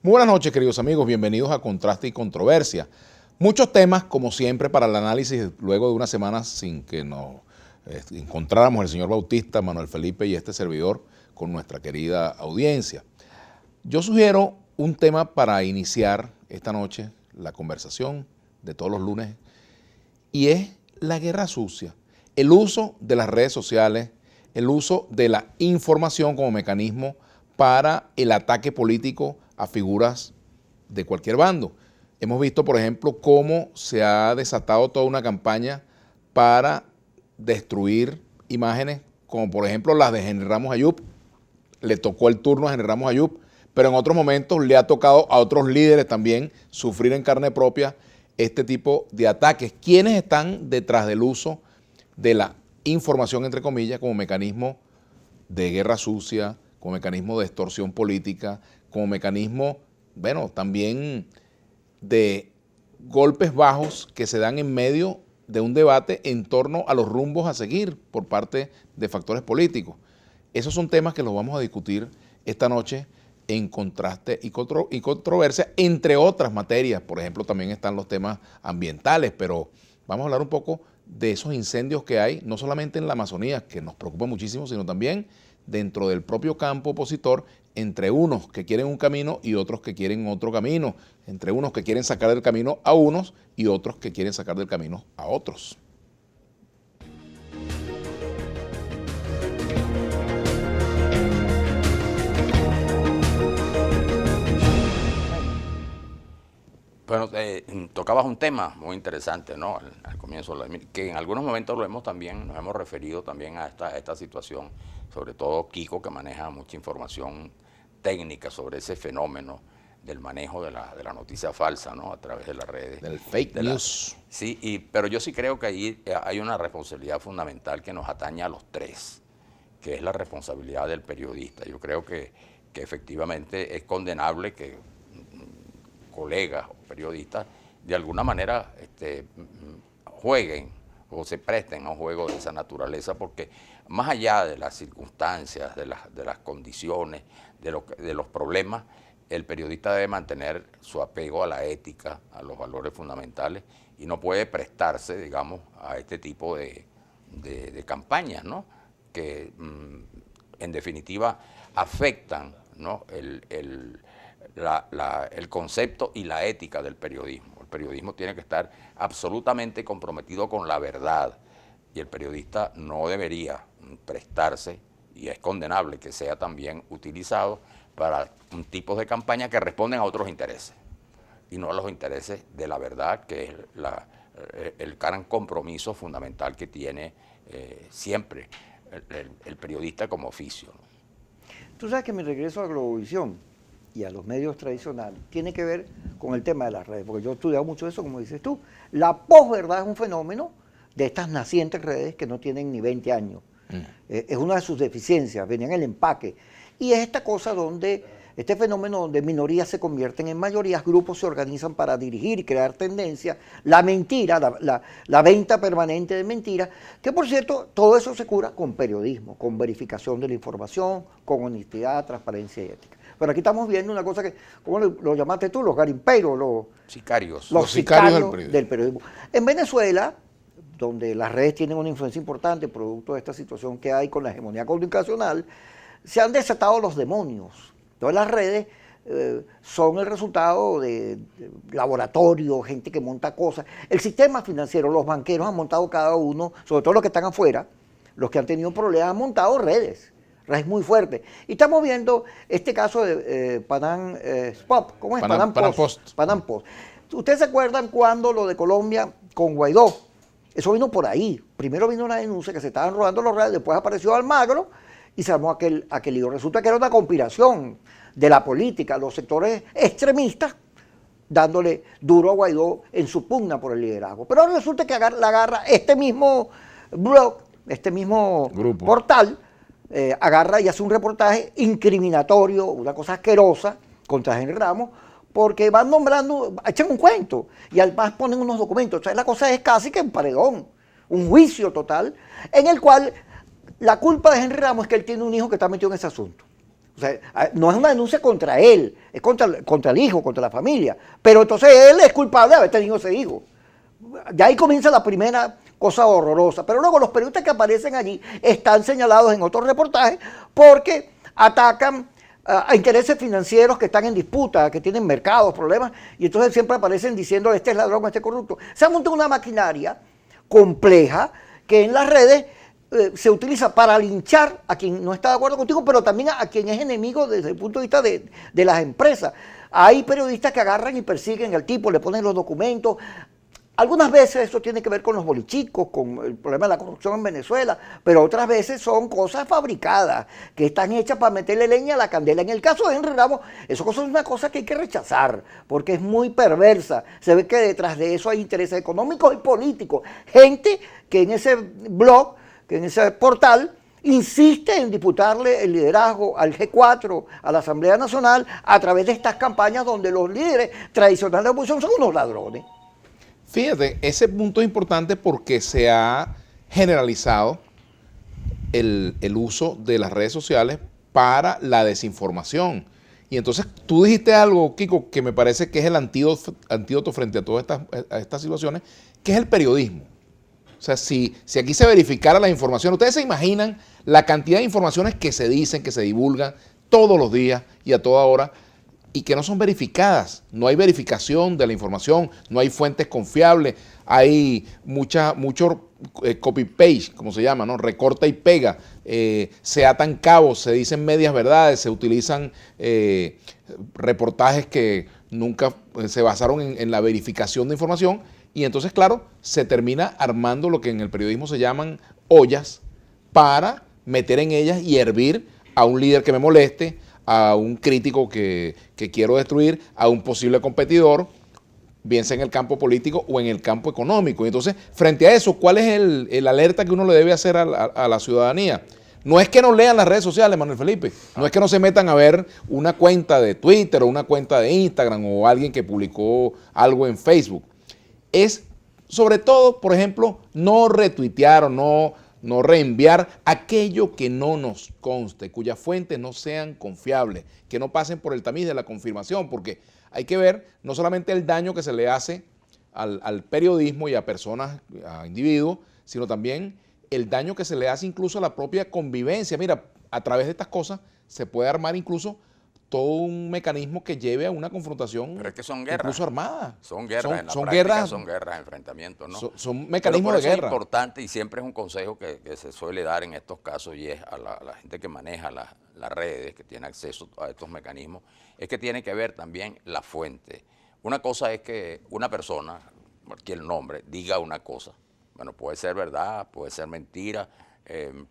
Muy buenas noches, queridos amigos, bienvenidos a Contraste y Controversia. Muchos temas, como siempre, para el análisis luego de una semana sin que nos encontráramos el señor Bautista, Manuel Felipe y este servidor con nuestra querida audiencia. Yo sugiero un tema para iniciar esta noche la conversación de todos los lunes y es la guerra sucia, el uso de las redes sociales, el uso de la información como mecanismo para el ataque político a figuras de cualquier bando. Hemos visto, por ejemplo, cómo se ha desatado toda una campaña para destruir imágenes, como por ejemplo las de Henry Ramos Ayub. Le tocó el turno a Henry Ramos Ayub, pero en otros momentos le ha tocado a otros líderes también sufrir en carne propia este tipo de ataques. ¿Quiénes están detrás del uso de la información, entre comillas, como mecanismo de guerra sucia, como mecanismo de extorsión política, como mecanismo, bueno, también de golpes bajos que se dan en medio de un debate en torno a los rumbos a seguir por parte de factores políticos? Esos son temas que los vamos a discutir esta noche en Contraste y Controversia, entre otras materias. Por ejemplo, también están los temas ambientales, pero vamos a hablar un poco de esos incendios que hay, no solamente en la Amazonía, que nos preocupa muchísimo, sino también dentro del propio campo opositor, entre unos que quieren un camino y otros que quieren otro camino, entre unos que quieren sacar del camino a unos y otros que quieren sacar del camino a otros. Bueno, tocabas un tema muy interesante, ¿no? Al comienzo, que en algunos momentos nos hemos referido también a esta situación, sobre todo Kiko, que maneja mucha información técnica sobre ese fenómeno del manejo de la noticia falsa, ¿no? A través de las redes. Del fake news. Sí, pero yo sí creo que ahí hay una responsabilidad fundamental que nos atañe a los tres, que es la responsabilidad del periodista. Yo creo que efectivamente es condenable que colegas o periodistas de alguna manera jueguen o se presten a un juego de esa naturaleza, porque más allá de las circunstancias, de las condiciones, de los problemas, el periodista debe mantener su apego a la ética, a los valores fundamentales, y no puede prestarse, digamos, a este tipo de campañas, ¿no? Que en definitiva afectan, ¿no? el concepto y la ética del periodismo. El periodismo tiene que estar absolutamente comprometido con la verdad y el periodista no debería prestarse, y es condenable que sea también utilizado para un tipo de campaña que responden a otros intereses y no a los intereses de la verdad, que es el gran compromiso fundamental que tiene siempre el periodista como oficio, ¿no? Tú sabes que mi regreso a Globovisión y a los medios tradicionales tiene que ver con el tema de las redes, porque yo he estudiado mucho eso, como dices tú. La posverdad es un fenómeno de estas nacientes redes que no tienen ni 20 años. Es una de sus deficiencias, venía en el empaque. Y es esta cosa este fenómeno donde minorías se convierten en mayorías, grupos se organizan para dirigir y crear tendencias, la mentira, la venta permanente de mentiras, que por cierto, todo eso se cura con periodismo, con verificación de la información, con honestidad, transparencia y ética. Pero aquí estamos viendo una cosa que, ¿cómo lo llamaste tú? Los garimperos, los sicarios. Los sicarios del periodismo. En Venezuela, donde las redes tienen una influencia importante, producto de esta situación que hay con la hegemonía comunicacional, se han desatado los demonios. Todas las redes son el resultado de laboratorios, gente que monta cosas. El sistema financiero, los banqueros han montado cada uno, sobre todo los que están afuera, los que han tenido problemas, han montado redes muy fuertes. Y estamos viendo este caso de Panam Spot, ¿cómo es? Panam Post. Panam Post. ¿Ustedes se acuerdan cuando lo de Colombia con Guaidó? Eso vino por ahí. Primero vino una denuncia que se estaban robando los redes, después apareció Almagro y se armó aquel lío. Resulta que era una conspiración de la política, los sectores extremistas dándole duro a Guaidó en su pugna por el liderazgo. Pero ahora resulta que la agarra este mismo blog, este mismo grupo, portal, agarra y hace un reportaje incriminatorio, una cosa asquerosa contra Henry Ramos, porque van nombrando, echan un cuento y además ponen unos documentos. O sea, la cosa es casi que un paredón, un juicio total, en el cual la culpa de Henry Ramos es que él tiene un hijo que está metido en ese asunto. O sea, no es una denuncia contra él, es contra el hijo, contra la familia. Pero entonces él es culpable de haber tenido ese hijo. Ya ahí comienza la primera cosa horrorosa. Pero luego los periodistas que aparecen allí están señalados en otros reportajes porque atacan a intereses financieros que están en disputa, que tienen mercados, problemas, y entonces siempre aparecen diciendo este es ladrón, este es corrupto. Se ha montado una maquinaria compleja que en las redes se utiliza para linchar a quien no está de acuerdo contigo, pero también a quien es enemigo desde el punto de vista de las empresas. Hay periodistas que agarran y persiguen al tipo, le ponen los documentos. Algunas veces eso tiene que ver con los bolichicos, con el problema de la corrupción en Venezuela, pero otras veces son cosas fabricadas, que están hechas para meterle leña a la candela. En el caso de Henry Ramos, eso es una cosa que hay que rechazar, porque es muy perversa. Se ve que detrás de eso hay intereses económicos y políticos. Gente que en ese blog, que en ese portal, insiste en disputarle el liderazgo al G4, a la Asamblea Nacional, a través de estas campañas donde los líderes tradicionales de la oposición son unos ladrones. Fíjate, ese punto es importante porque se ha generalizado el uso de las redes sociales para la desinformación. Y entonces tú dijiste algo, Kiko, que me parece que es el antídoto frente a todas estas situaciones, que es el periodismo. O sea, si aquí se verificara la información, ustedes se imaginan la cantidad de informaciones que se dicen, que se divulgan todos los días y a toda hora, y que no son verificadas. No hay verificación de la información, no hay fuentes confiables, hay mucho copy-paste, como se llama, ¿no? Recorta y pega, se atan cabos, se dicen medias verdades, se utilizan reportajes que nunca se basaron en la verificación de información, y entonces, claro, se termina armando lo que en el periodismo se llaman ollas para meter en ellas y hervir a un líder que me moleste, a un crítico que quiero destruir, a un posible competidor, bien sea en el campo político o en el campo económico. Y entonces, frente a eso, ¿cuál es el alerta que uno le debe hacer a la ciudadanía? No es que no lean las redes sociales, Manuel Felipe, no es que no se metan a ver una cuenta de Twitter o una cuenta de Instagram o alguien que publicó algo en Facebook. Es, sobre todo, por ejemplo, no retuitear o no reenviar aquello que no nos conste, cuyas fuentes no sean confiables, que no pasen por el tamiz de la confirmación, porque hay que ver no solamente el daño que se le hace al periodismo y a personas, a individuos, sino también el daño que se le hace incluso a la propia convivencia. Mira, a través de estas cosas se puede armar incluso todo un mecanismo que lleve a una confrontación. Pero es que son guerras. Incluso armada. Son guerras, en la práctica guerras, son guerras, enfrentamientos, ¿no? Son mecanismos de guerra. Es importante y siempre es un consejo que se suele dar en estos casos y es a la gente que maneja las redes, que tiene acceso a estos mecanismos, es que tiene que ver también la fuente. Una cosa es que una persona, cualquier nombre, diga una cosa. Bueno, puede ser verdad, puede ser mentira,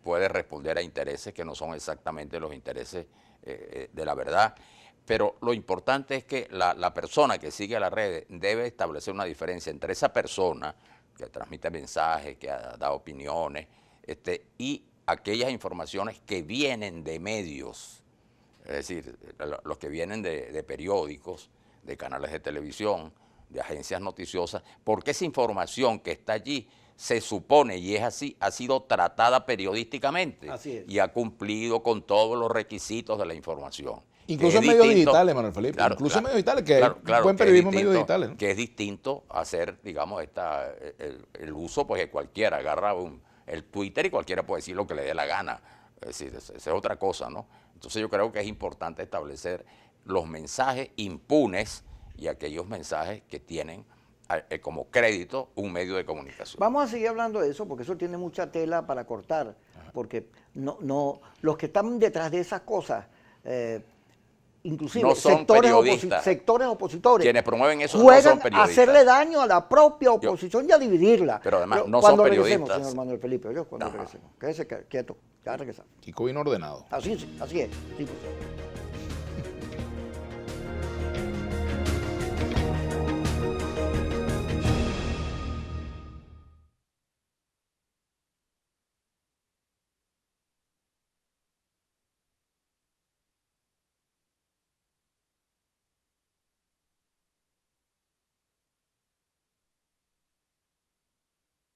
puede responder a intereses que no son exactamente los intereses de la verdad, pero lo importante es que la persona que sigue a las redes debe establecer una diferencia entre esa persona que transmite mensajes, que da opiniones, y aquellas informaciones que vienen de medios, es decir, los que vienen de periódicos, de canales de televisión, de agencias noticiosas, porque esa información que está allí se supone, y es así, ha sido tratada periodísticamente y ha cumplido con todos los requisitos de la información. Incluso en medios digitales, Manuel Felipe. Claro, incluso en claro, medios digitales, que claro, buen periodismo en medios digitales, ¿no? Que es distinto hacer, digamos, el uso, pues que cualquiera agarra el Twitter y cualquiera puede decir lo que le dé la gana. Es decir, esa es otra cosa, ¿no? Entonces yo creo que es importante establecer los mensajes impunes y aquellos mensajes que tienen como crédito un medio de comunicación. Vamos a seguir hablando de eso porque eso tiene mucha tela para cortar, porque los que están detrás de esas cosas, inclusive no son sectores opositores, quienes promueven eso juegan no son periodistas. a hacerle daño a la propia oposición y a dividirla. Pero además no son periodistas. Cuando regresemos, señor Manuel Felipe, cuando regresemos, quédese quieto, ya regresamos. Kiko vino ordenado. Así es, sí, pues.